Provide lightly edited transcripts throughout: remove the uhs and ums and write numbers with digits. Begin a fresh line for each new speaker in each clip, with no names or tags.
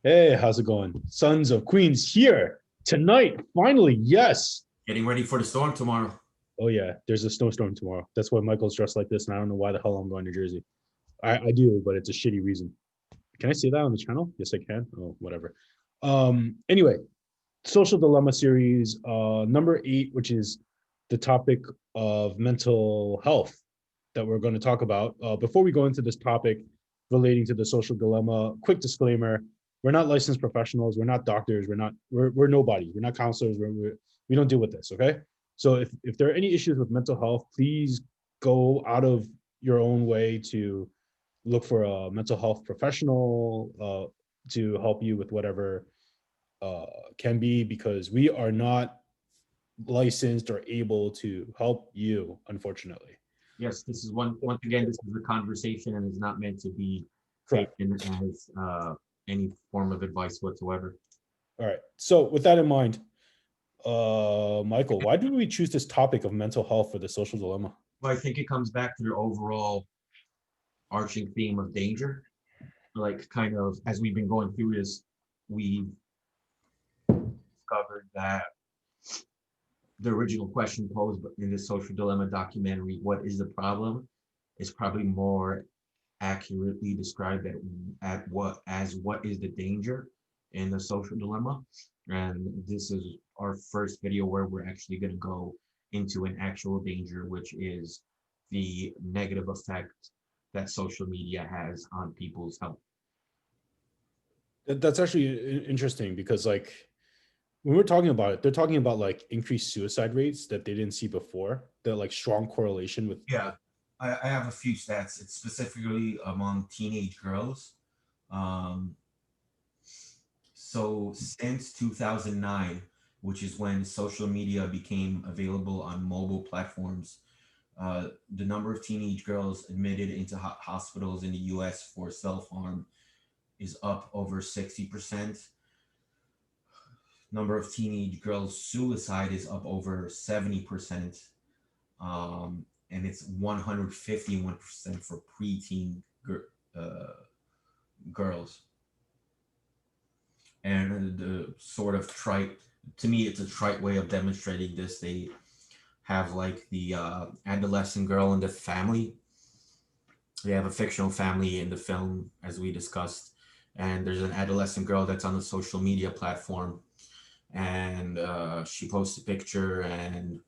Hey, how's it going? Sons of Queens here tonight. Finally, yes.
Getting ready for the storm tomorrow.
Oh yeah, there's a snowstorm tomorrow. That's why Michael's dressed like this, and I don't know why the hell I'm going to Jersey. I do, but it's a shitty reason. Can I say that on the channel? Yes, I can. Oh, whatever. Anyway, social dilemma series, number 8, which is the topic of mental health that we're going to talk about. Before we go into this topic relating to the social dilemma, quick disclaimer: we're not licensed professionals, we're not doctors, we're nobody, we're not counselors, we don't deal with this. Okay, so if there are any issues with mental health, please go out of your own way to look for a mental health professional to help you with whatever uh, can be, because we are not licensed or able to help you, unfortunately.
Yes, this is once again, this is a conversation and is not meant to be
Correct.
taken as any form of advice whatsoever.
All right. So with that in mind, Michael, why did we choose this topic of mental health for the social dilemma?
But I think it comes back to the overall arching theme of danger. Like kind of as we've been going through this, we discovered that the original question posed in the social dilemma documentary, what is the problem, is probably more accurately described what is the danger in the social dilemma. And this is our first video where we're actually going to go into an actual danger, which is the negative effect that social media has on people's health.
That's actually interesting because, like, when we're talking about it, they're talking about like increased suicide rates that they didn't see before. They're like strong correlation with.
Yeah, I have a few stats. It's specifically among teenage girls. Um, So since 2009, which is when social media became available on mobile platforms, the number of teenage girls admitted into hospitals in the US for self-harm is up over 60%. Number of teenage girls suicide is up over 70%. And it's 151% for preteen uh, girls. And the sort of trite, to me it's a trite way of demonstrating this. They have like the adolescent girl in the family. They have a fictional family in the film, as we discussed, and there's an adolescent girl that's on the social media platform, and she posts a picture, and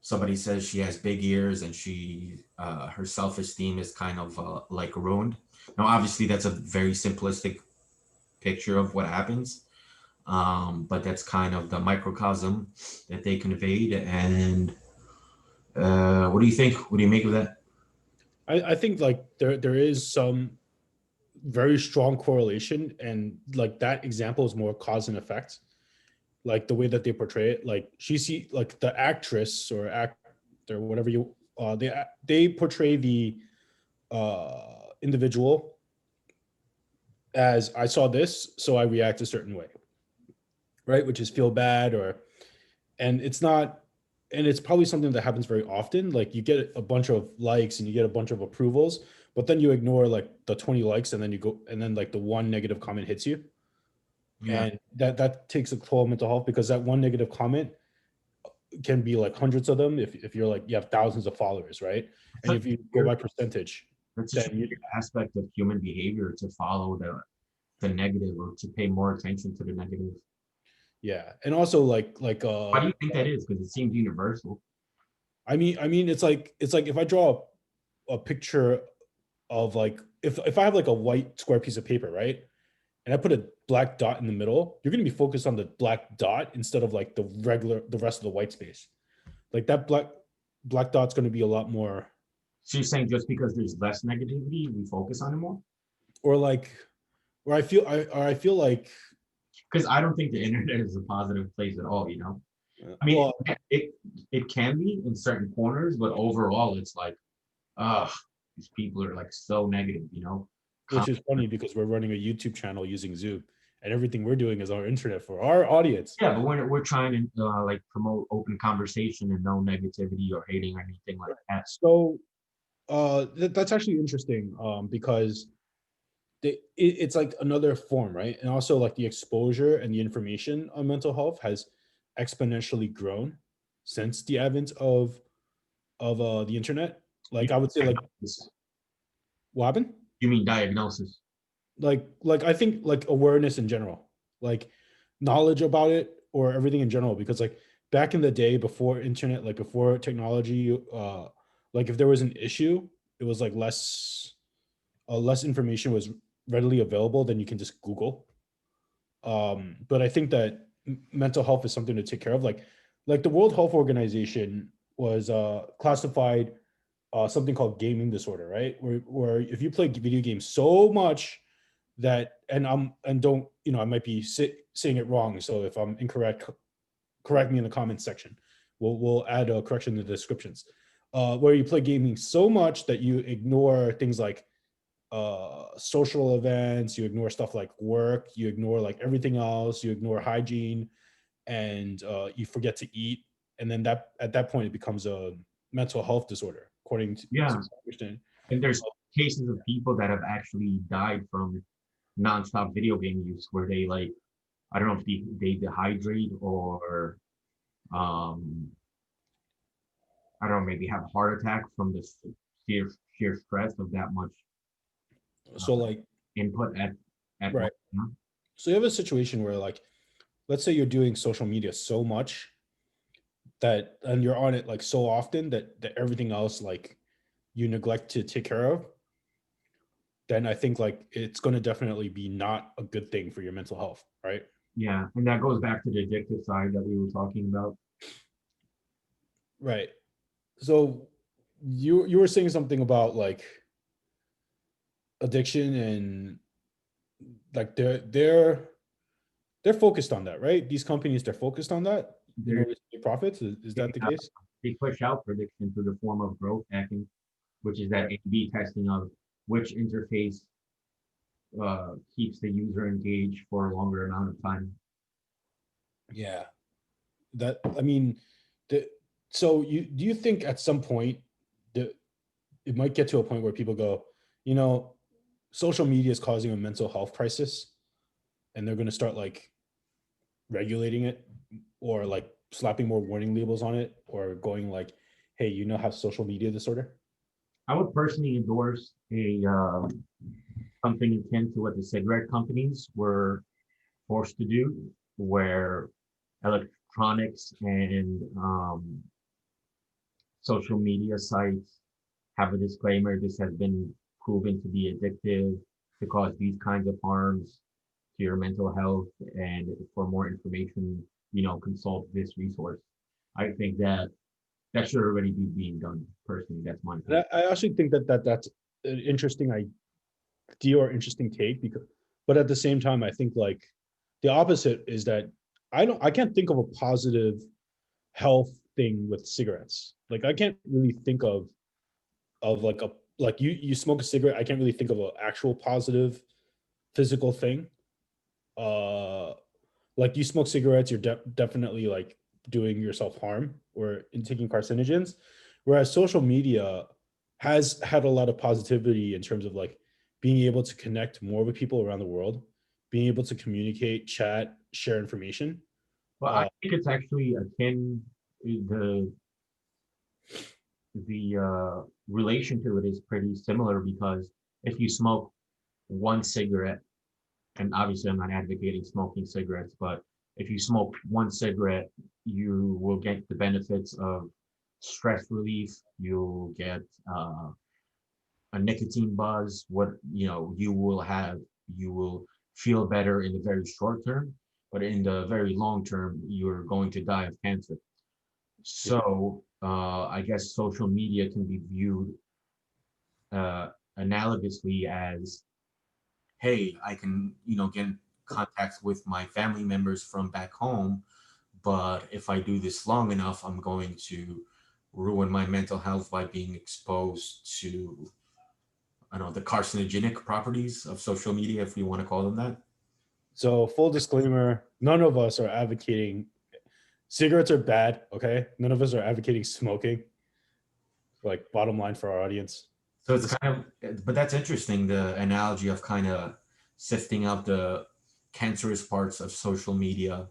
somebody says she has big ears, and she her self-esteem is kind of like ruined. Now obviously that's a very simplistic picture of what happens, but that's kind of the microcosm that they conveyed. And what do you think? What do you make of that?
I think like there is some very strong correlation, and like that example is more cause and effect, like the way that they portray it. Like she see like the actress or actor, whatever you they portray the individual as, I saw this so I react a certain way, right, which is feel bad, or and it's not, and it's probably something that happens very often. Like you get a bunch of likes and you get a bunch of approvals, but then you ignore like the 20 likes, and then you go, and then like the one negative comment hits you,
Yeah,
and that takes a toll on mental health, because that one negative comment can be like hundreds of them if you're like you have thousands of followers, right?
it's
And
such
if you
a
go
weird,
by percentage,
it's such a
then you,
weird aspect of human behavior to follow the negative or to pay more attention to the negative.
yeah. And also
Why do you think that is? Because it seems universal.
I mean it's like if I draw a picture of like, if I have like a white square piece of paper, right, and I put a black dot in the middle, you're going to be focused on the black dot instead of like the rest of the white space. Like that black dot's going to be a lot more,
So you're saying just because there's less negativity, we focus on it more?
or like, or I feel like,
Because I don't think the internet is a positive place at all, you know? I mean,
well,
it it can be in certain corners, but overall, it's like, ah, these people are like so negative, you know? Com-
which is funny because we're running a YouTube channel using Zoom, and everything we're doing is our internet for our audience.
Yeah, but we're trying to like promote open conversation and no negativity or hating or anything like
Right.
that.
So that's actually interesting, because it's like another form, right? And also like the exposure and the information on mental health has exponentially grown since the advent of the internet.
You
Like I would say, like
diagnosis.
what happened?
You mean diagnosis?
Like I think like awareness in general, like knowledge about it or everything in general. Because like back in the day before internet, like before technology, like if there was an issue, it was like less information was readily available than you can just Google. But I think that mental health is something to take care of. Like the World Health Organization was classified something called gaming disorder, right? Where if you play video games so much that, and don't, I might be saying it wrong. So if I'm incorrect, correct me in the comments section. We'll add a correction in the descriptions. Where you play gaming so much that you ignore things like social events, you ignore stuff like work, you ignore like everything else, you ignore hygiene, and you forget to eat, and then that at that point it becomes a mental health disorder, according to
Yeah,
my understanding.
and there's cases of people that have actually died from nonstop video game use, where they like, I don't know if they dehydrate or um I don't know, maybe have a heart attack from the sheer sheer stress of that much
So like,
input at once.
right. So you have a situation where like, let's say you're doing social media so much that, and you're on it like so often that everything else like you neglect to take care of, then I think like it's going to definitely be not a good thing for your mental health, right?
Yeah, and that goes back to the addictive side that we were talking about.
Right. So you were saying something about like addiction, and like they're focused on that, right? These companies, they're focused on that in
They're
order to make profits. Is that the case?
they push out prediction through the form of growth hacking, which is that
Right.
A/B testing of which interface keeps the user engaged for a longer amount of time.
Yeah. That, I mean, the so you do you think at some point that it might get to a point where people go, you know, social media is causing a mental health crisis, and they're going to start like regulating it, or like slapping more warning labels on it, or going like, hey, have social media disorder?
I would personally endorse a something akin to what the cigarette companies were forced to do, where electronics and social media sites have a disclaimer: this has been proven to be addictive, to cause these kinds of harms to your mental health, and for more information, consult this resource. I think that that should already be being done. Personally, that's my
And
opinion.
I actually think that's an interesting idea or interesting take, because, but at the same time, I think like the opposite is that I can't think of a positive health thing with cigarettes. Like I can't really think of like a, like you smoke a cigarette. I can't really think of an actual positive physical thing. Uh, like you smoke cigarettes, you're definitely like doing yourself harm or in taking carcinogens. Whereas social media has had a lot of positivity in terms of like being able to connect more with people around the world, being able to communicate, chat, share information.
Well, I
Uh,
think it's actually akin. The relation to it is pretty similar, because if you smoke one cigarette, and obviously I'm not advocating smoking cigarettes, but if you smoke one cigarette, you will get the benefits of stress relief. You'll get a nicotine buzz. What you will feel better in the very short term, but in the very long term, you're going to die of cancer.
yeah.
So I guess social media can be viewed uh, analogously as, hey, I can, get in contact with my family members from back home, but if I do this long enough, I'm going to ruin my mental health by being exposed to, I don't know, the carcinogenic properties of social media, if we want to call them that.
So full disclaimer, none of us are advocating cigarettes are bad. Okay, none of us are advocating smoking. Like bottom line for our audience.
So it's kind of, but that's interesting. The analogy of kind of sifting out the cancerous parts of social media,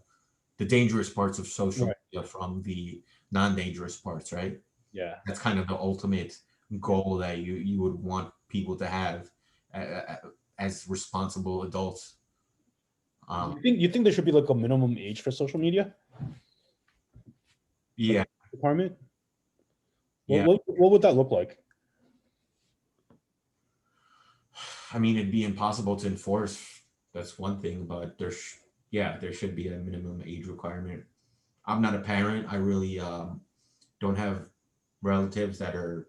the dangerous parts of social
Right.
media from the non-dangerous parts, right?
Yeah.
That's kind of the ultimate goal that you would want people to have as responsible adults.
You think there should be like a minimum age for social media, like
Yeah,
requirement? What
yeah.
what what would that look like?
I mean, it'd be impossible to enforce. That's one thing, but yeah, there should be a minimum age requirement. I'm not a parent. I really don't have relatives that are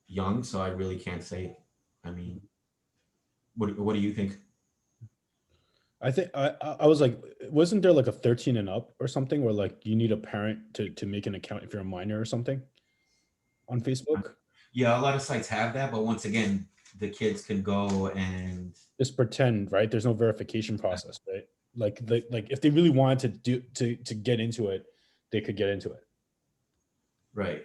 young, so I really can't say. I mean, what do you think?
I think I was like, wasn't there like a 13 and up or something, where like you need a parent to make an account if you're a minor or something on Facebook?
Yeah, a lot of sites have that, but once again, the kids can go and
Just pretend, right? There's no verification process, right? Like if they really wanted to do to get into it, they could get into it.
right.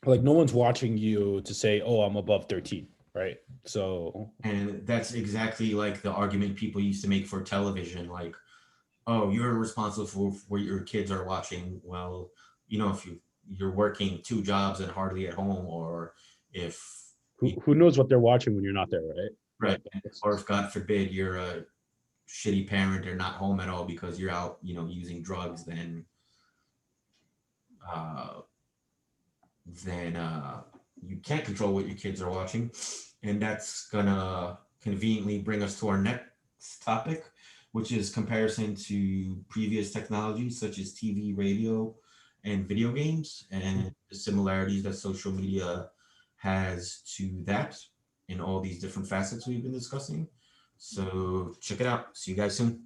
Like no one's watching you to say, "Oh, I'm above 13," right? So
And that's exactly like the argument people used to make for television, like, oh, you're responsible for what your kids are watching. Well, if you're working two jobs and hardly at home, or if
who knows what they're watching when you're not there, right?
right,
It's
or if God forbid you're a shitty parent or not home at all because you're out, using drugs, uh, then you can't control what your kids are watching. And that's gonna conveniently bring us to our next topic, which is comparison to previous technologies such as TV, radio, and video games, and the similarities that social media has to that in all these different facets we've been discussing. So check it out. See you guys soon.